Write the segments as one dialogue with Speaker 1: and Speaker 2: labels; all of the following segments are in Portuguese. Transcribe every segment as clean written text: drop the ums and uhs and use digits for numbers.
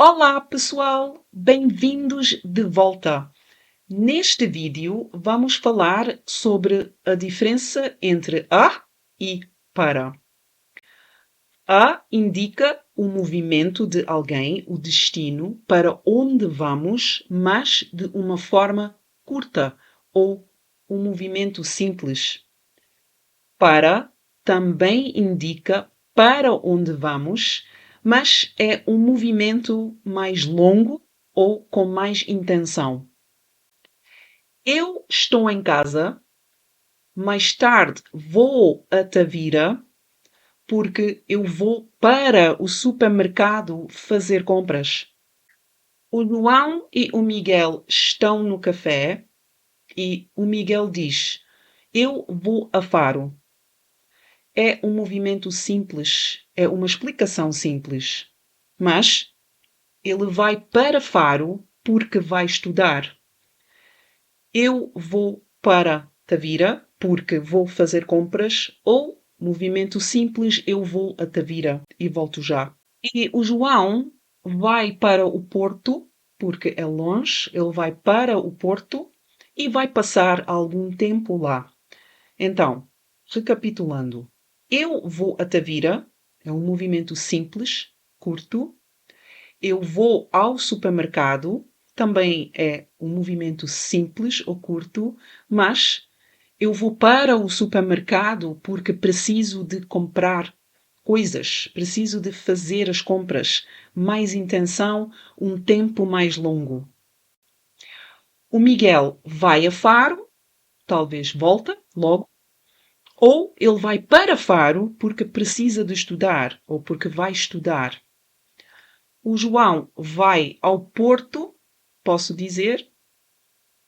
Speaker 1: Olá, pessoal! Bem-vindos de volta! Neste vídeo, vamos falar sobre a diferença entre a e para. A indica o movimento de alguém, o destino, para onde vamos, mas de uma forma curta ou um movimento simples. Para também indica para onde vamos, mas é um movimento mais longo ou com mais intenção. Eu estou em casa, mais tarde vou a Tavira, porque eu vou para o supermercado fazer compras. O João e o Miguel estão no café e o Miguel diz: Eu vou a Faro. É um movimento simples, é uma explicação simples. Mas ele vai para Faro porque vai estudar. Eu vou para Tavira porque vou fazer compras, ou movimento simples, eu vou a Tavira e volto já. E o João vai para o Porto porque é longe, ele vai para o Porto e vai passar algum tempo lá. Então, recapitulando, eu vou a Tavira, é um movimento simples, curto. Eu vou ao supermercado, também é um movimento simples ou curto, mas eu vou para o supermercado porque preciso de comprar coisas, preciso de fazer as compras. Mais intenção, um tempo mais longo. O Miguel vai a Faro, talvez volta logo. Ou ele vai para Faro porque precisa de estudar ou porque vai estudar. O João vai ao Porto, posso dizer,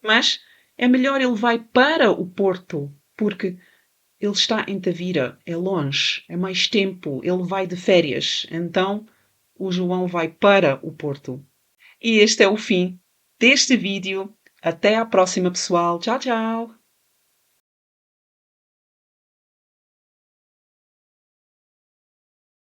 Speaker 1: mas é melhor ele vai para o Porto porque ele está em Tavira, é longe, é mais tempo, ele vai de férias. Então o João vai para o Porto. E este é o fim deste vídeo. Até à próxima, pessoal. Tchau, tchau!